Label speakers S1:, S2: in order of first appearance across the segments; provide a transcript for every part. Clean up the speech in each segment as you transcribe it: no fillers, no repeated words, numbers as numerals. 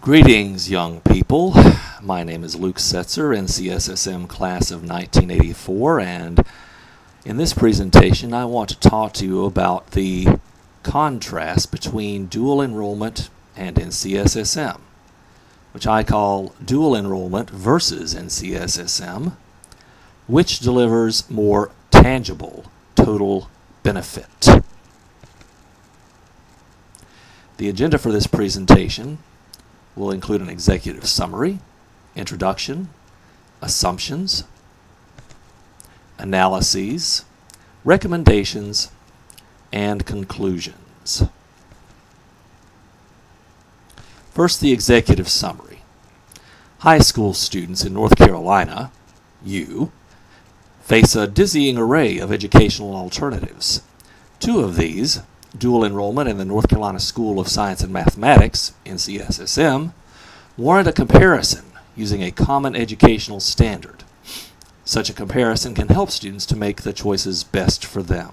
S1: Greetings, young people. My name is Luke Setzer, NCSSM class of 1984, and in this presentation I want to talk to you about the contrast between dual enrollment and NCSSM, which I call dual enrollment versus NCSSM, which delivers more tangible total benefit. The agenda for this presentation will include an executive summary, introduction, assumptions, analyses, recommendations, and conclusions. First, the executive summary. High school students in North Carolina, face a dizzying array of educational alternatives. Two of these, dual enrollment in the North Carolina School of Science and Mathematics, NCSSM, warrant a comparison using a common educational standard. Such a comparison can help students to make the choices best for them.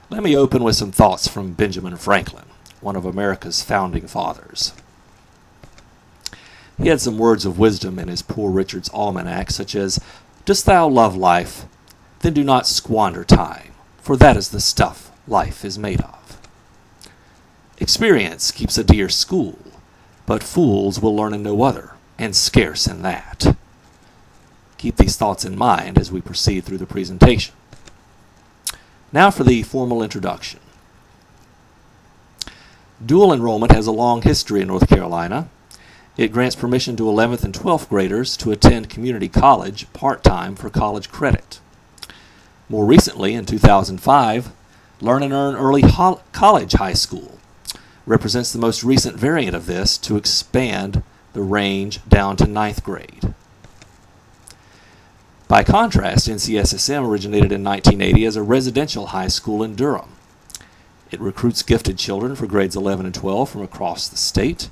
S1: Let me open with some thoughts from Benjamin Franklin, one of America's founding fathers. He had some words of wisdom in his Poor Richard's Almanac, such as, "Dost thou love life? Then do not squander time, for that is the stuff life is made of. Experience keeps a dear school, but fools will learn in no other, and scarce in that." Keep these thoughts in mind as we proceed through the presentation. Now for the formal introduction. Dual enrollment has a long history in North Carolina. It grants permission to 11th and 12th graders to attend community college part-time for college credit. More recently, in 2005, Learn and Earn Early College High School represents the most recent variant of this to expand the range down to 9th grade. By contrast, NCSSM originated in 1980 as a residential high school in Durham. It recruits gifted children for grades 11 and 12 from across the state.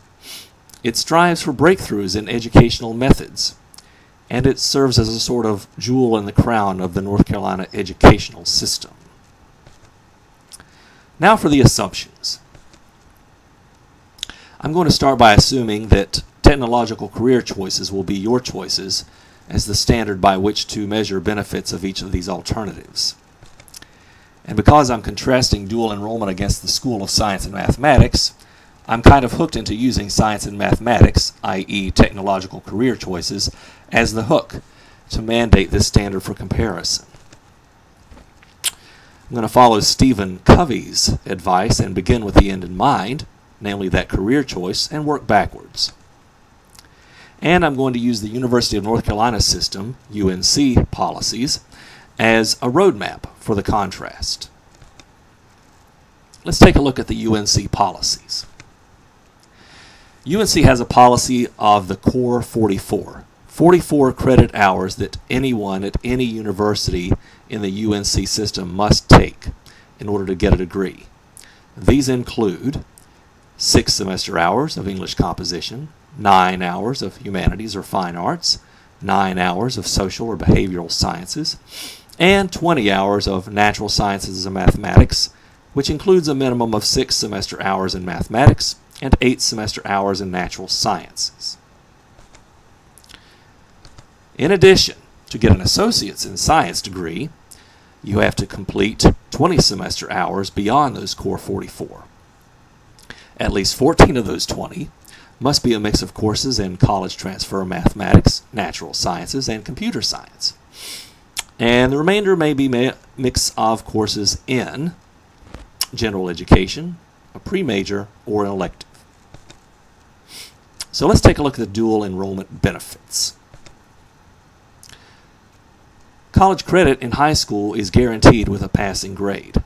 S1: It strives for breakthroughs in educational methods, and it serves as a sort of jewel in the crown of the North Carolina educational system. Now for the assumptions. I'm going to start by assuming that technological career choices will be your choices as the standard by which to measure benefits of each of these alternatives. And because I'm contrasting dual enrollment against the School of Science and Mathematics, I'm kind of hooked into using science and mathematics, i.e. technological career choices, as the hook to mandate this standard for comparison. I'm going to follow Stephen Covey's advice and begin with the end in mind, namely that career choice, and work backwards. And I'm going to use the University of North Carolina system, UNC policies, as a roadmap for the contrast. Let's take a look at the UNC policies. UNC has a policy of the core 44 credit hours that anyone at any university in the UNC system must take in order to get a degree. These include 6 semester hours of English composition, 9 hours of humanities or fine arts, 9 hours of social or behavioral sciences, and 20 hours of natural sciences and mathematics, which includes a minimum of 6 semester hours in mathematics and 8 semester hours in natural sciences. In addition, to get an associate's in science degree, you have to complete 20 semester hours beyond those core 44. At least 14 of those 20 must be a mix of courses in college transfer mathematics, natural sciences, and computer science. And the remainder may be a mix of courses in general education, a pre-major, or an elective. So let's take a look at the dual enrollment benefits. College credit in high school is guaranteed with a passing grade.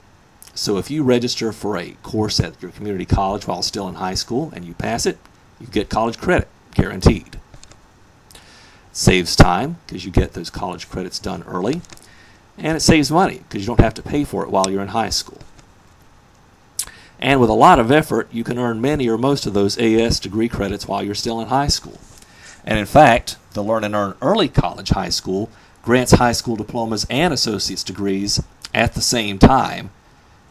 S1: So if you register for a course at your community college while still in high school and you pass it, you get college credit, guaranteed. It saves time because you get those college credits done early, and it saves money because you don't have to pay for it while you're in high school. And with a lot of effort, you can earn many or most of those AS degree credits while you're still in high school. And in fact, the Learn and Earn Early College High School grants high school diplomas and associate's degrees at the same time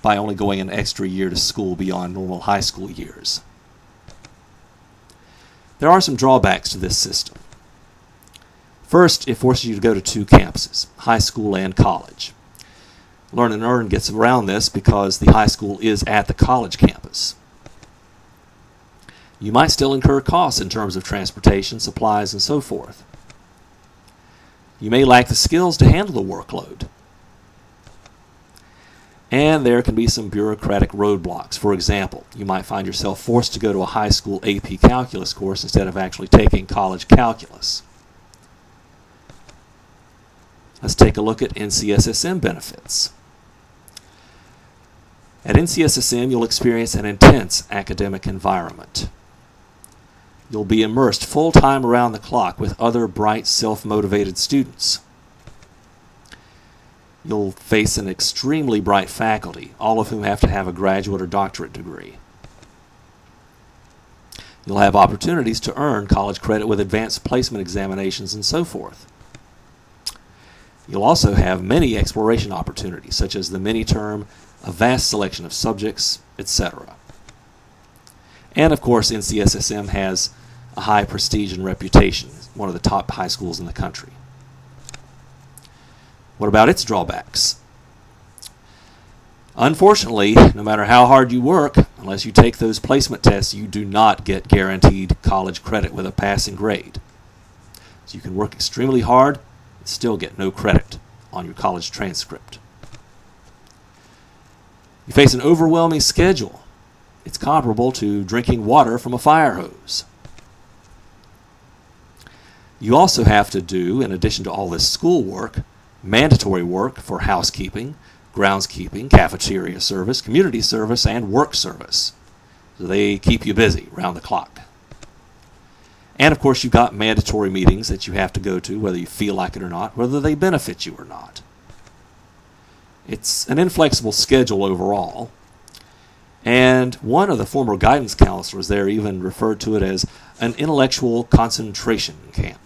S1: by only going an extra year to school beyond normal high school years. There are some drawbacks to this system. First, it forces you to go to two campuses, high school and college. Learn and Earn gets around this because the high school is at the college campus. You might still incur costs in terms of transportation, supplies, and so forth. You may lack the skills to handle the workload. And there can be some bureaucratic roadblocks. For example, you might find yourself forced to go to a high school AP calculus course instead of actually taking college calculus. Let's take a look at NCSSM benefits. At NCSSM, you'll experience an intense academic environment. You'll be immersed full-time around the clock with other bright, self-motivated students. You'll face an extremely bright faculty, all of whom have to have a graduate or doctorate degree. You'll have opportunities to earn college credit with advanced placement examinations and so forth. You'll also have many exploration opportunities, such as the mini-term, a vast selection of subjects, etc. And of course, NCSSM has a high prestige and reputation, one of the top high schools in the country. What about its drawbacks? Unfortunately, no matter how hard you work, unless you take those placement tests, you do not get guaranteed college credit with a passing grade. So you can work extremely hard and still get no credit on your college transcript. You face an overwhelming schedule. It's comparable to drinking water from a fire hose. You also have to do, in addition to all this schoolwork, mandatory work for housekeeping, groundskeeping, cafeteria service, community service, and work service. So they keep you busy around the clock. And of course, you've got mandatory meetings that you have to go to, whether you feel like it or not, whether they benefit you or not. It's an inflexible schedule overall. And one of the former guidance counselors there even referred to it as an intellectual concentration camp.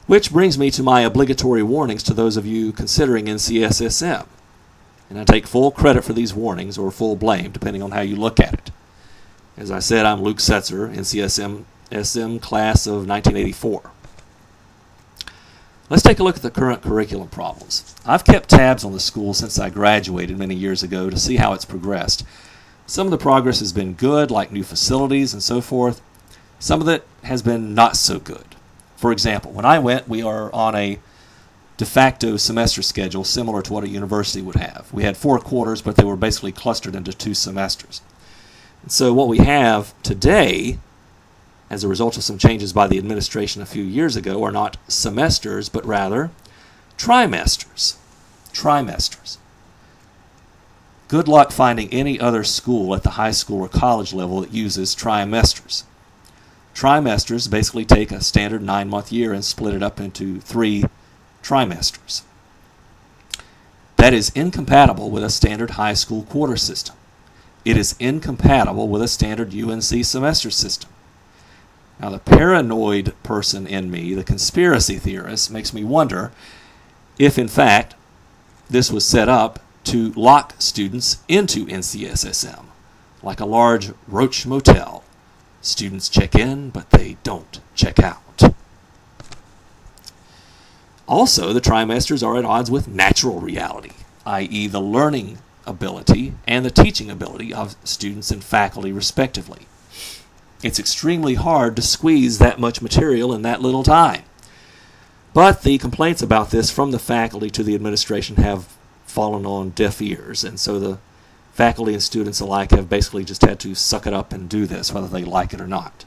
S1: Which brings me to my obligatory warnings to those of you considering NCSSM. And I take full credit for these warnings, or full blame, depending on how you look at it. As I said, I'm Luke Setzer, NCSSM class of 1984. Let's take a look at the current curriculum problems. I've kept tabs on the school since I graduated many years ago to see how it's progressed. Some of the progress has been good, like new facilities and so forth. Some of it has been not so good. For example, when I went, we are on a de facto semester schedule similar to what a university would have. We had 4 quarters, but they were basically clustered into 2 semesters. And so what we have today, as a result of some changes by the administration a few years ago, are not semesters, but rather trimesters. Trimesters. Good luck finding any other school at the high school or college level that uses trimesters. Trimesters basically take a standard 9-month year and split it up into 3 trimesters. That is incompatible with a standard high school quarter system. It is incompatible with a standard UNC semester system. Now, the paranoid person in me, the conspiracy theorist, makes me wonder if, in fact, this was set up to lock students into NCSSM, like a large roach motel. Students check in, but they don't check out. Also, the trimesters are at odds with natural reality, i.e. the learning ability and the teaching ability of students and faculty, respectively. It's extremely hard to squeeze that much material in that little time. But the complaints about this from the faculty to the administration have fallen on deaf ears, and so the faculty and students alike have basically just had to suck it up and do this, whether they like it or not.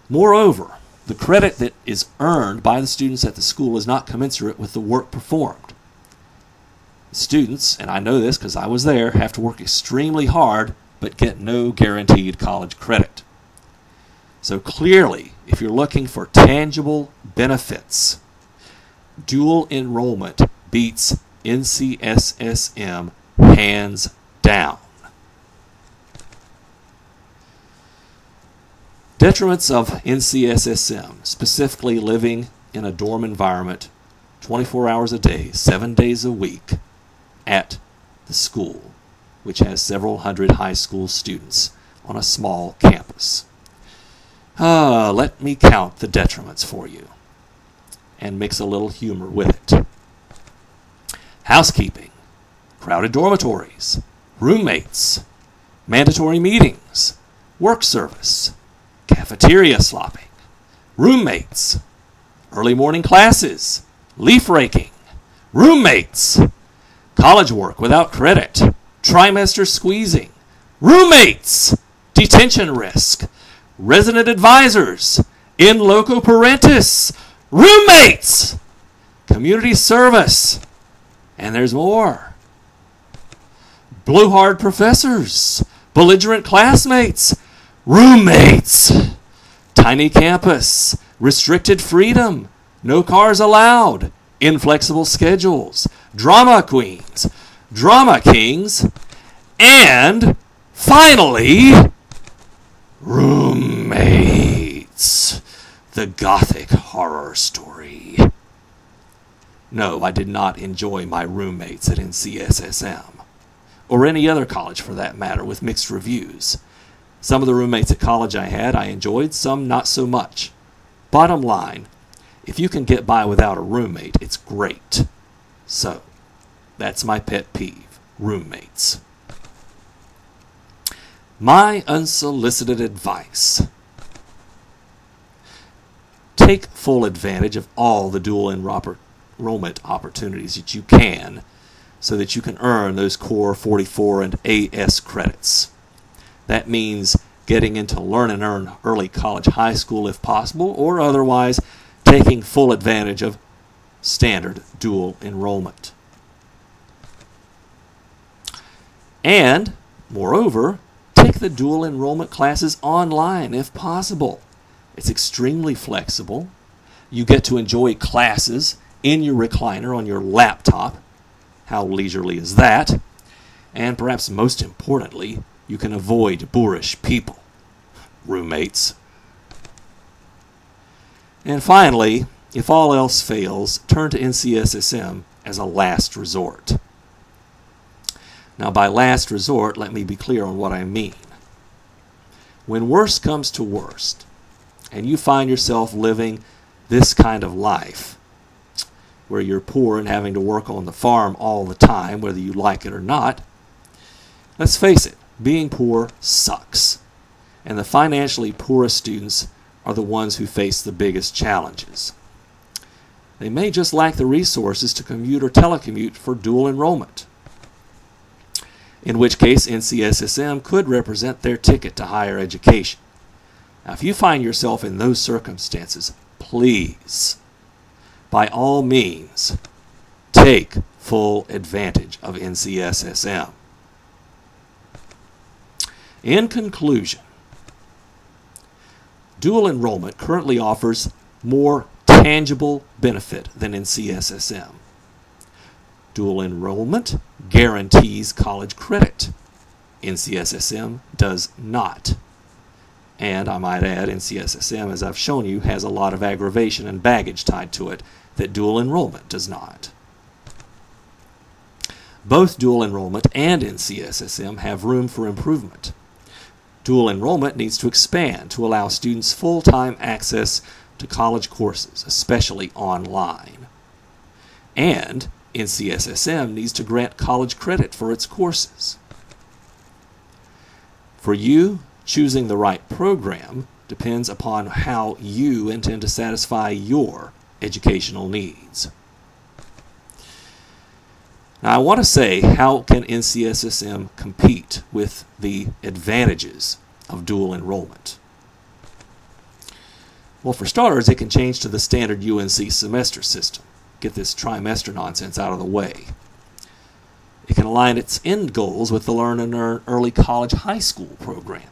S1: Moreover, the credit that is earned by the students at the school is not commensurate with the work performed. Students, and I know this because I was there, have to work extremely hard but get no guaranteed college credit. So clearly, if you're looking for tangible benefits, dual enrollment beats NCSSM hands down. Detriments of NCSSM, specifically living in a dorm environment 24 hours a day, 7 days a week at the school. which has several hundred high school students on a small campus. Let me count the detriments for you and mix a little humor with it. Housekeeping, crowded dormitories, roommates, mandatory meetings, work service, cafeteria slopping, roommates, early morning classes, leaf raking, roommates, college work without credit, trimester squeezing, roommates, detention risk, resident advisors, in loco parentis, roommates, community service, and there's more. Blowhard professors, belligerent classmates, roommates, tiny campus, restricted freedom, no cars allowed, inflexible schedules, drama queens, drama kings, and finally, roommates, the gothic horror story. No, I did not enjoy my roommates at NCSSM, or any other college for that matter, with mixed reviews. Some of the roommates at college I had I enjoyed, some not so much. Bottom line, if you can get by without a roommate, it's great. So, that's my pet peeve, roommates. My unsolicited advice. Take full advantage of all the dual enrollment opportunities that you can so that you can earn those core 44 and AS credits. That means getting into learn and earn early college high school if possible, or otherwise taking full advantage of standard dual enrollment. And, moreover, take the dual enrollment classes online if possible. It's extremely flexible. You get to enjoy classes in your recliner on your laptop. How leisurely is that? And perhaps most importantly, you can avoid boorish people, roommates. And finally, if all else fails, turn to NCSSM as a last resort. Now, by last resort, let me be clear on what I mean. When worst comes to worst, and you find yourself living this kind of life, where you're poor and having to work on the farm all the time, whether you like it or not, let's face it, being poor sucks. And the financially poorest students are the ones who face the biggest challenges. They may just lack the resources to commute or telecommute for dual enrollment, in which case NCSSM could represent their ticket to higher education. Now, if you find yourself in those circumstances, please, by all means, take full advantage of NCSSM. In conclusion, dual enrollment currently offers more tangible benefit than NCSSM. Dual enrollment guarantees college credit. NCSSM does not. And I might add, NCSSM, as I've shown you, has a lot of aggravation and baggage tied to it that dual enrollment does not. Both dual enrollment and NCSSM have room for improvement. Dual enrollment needs to expand to allow students full-time access to college courses, especially online. And NCSSM needs to grant college credit for its courses. For you, choosing the right program depends upon how you intend to satisfy your educational needs. Now, I want to say, how can NCSSM compete with the advantages of dual enrollment? Well, for starters, it can change to the standard UNC semester system. Get this trimester nonsense out of the way. It can align its end goals with the Learn and Earn Early College High School program.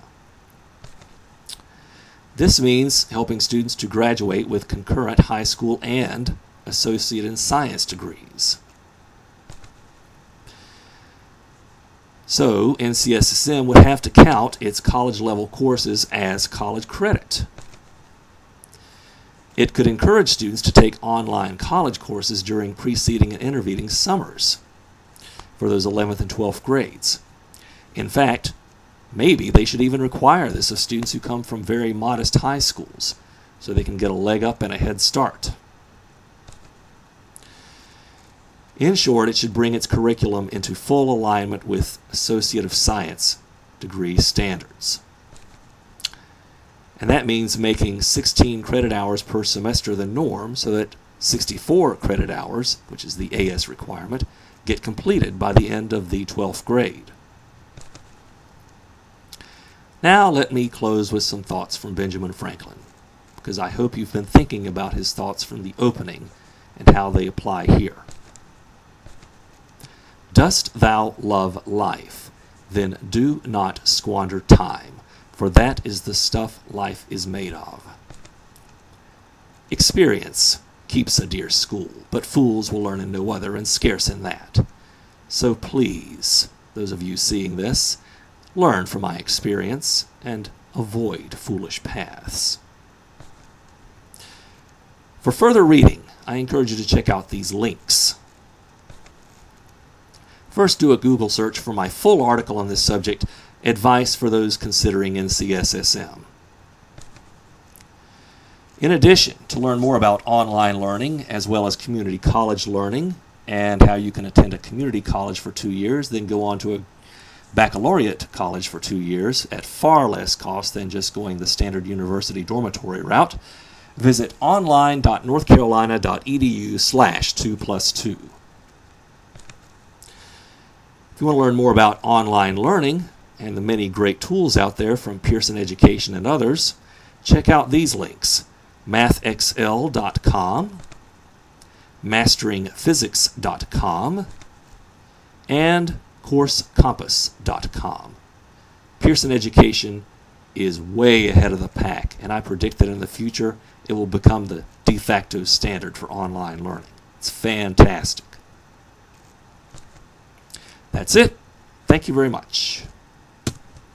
S1: This means helping students to graduate with concurrent high school and associate in science degrees. So, NCSSM would have to count its college-level courses as college credit. It could encourage students to take online college courses during preceding and intervening summers for those 11th and 12th grades. In fact, maybe they should even require this of students who come from very modest high schools, so they can get a leg up and a head start. In short, it should bring its curriculum into full alignment with Associate of Science degree standards. And that means making 16 credit hours per semester the norm, so that 64 credit hours, which is the AS requirement, get completed by the end of the 12th grade. Now let me close with some thoughts from Benjamin Franklin, because I hope you've been thinking about his thoughts from the opening and how they apply here. Dost thou love life? Then do not squander time, for that is the stuff life is made of. Experience keeps a dear school, but fools will learn in no other, and scarce in that. So please, those of you seeing this, learn from my experience and avoid foolish paths. For further reading, I encourage you to check out these links. First, do a Google search for my full article on this subject, Advice for Those Considering NCSSM. In addition, to learn more about online learning as well as community college learning and how you can attend a community college for 2 years, then go on to a baccalaureate college for 2 years at far less cost than just going the standard university dormitory route, visit online.northcarolina.edu/2+2. If you want to learn more about online learning and the many great tools out there from Pearson Education and others, check out these links: mathxl.com, masteringphysics.com, and coursecompass.com. Pearson Education is way ahead of the pack, and I predict that in the future it will become the de facto standard for online learning. It's fantastic. That's it. Thank you very much.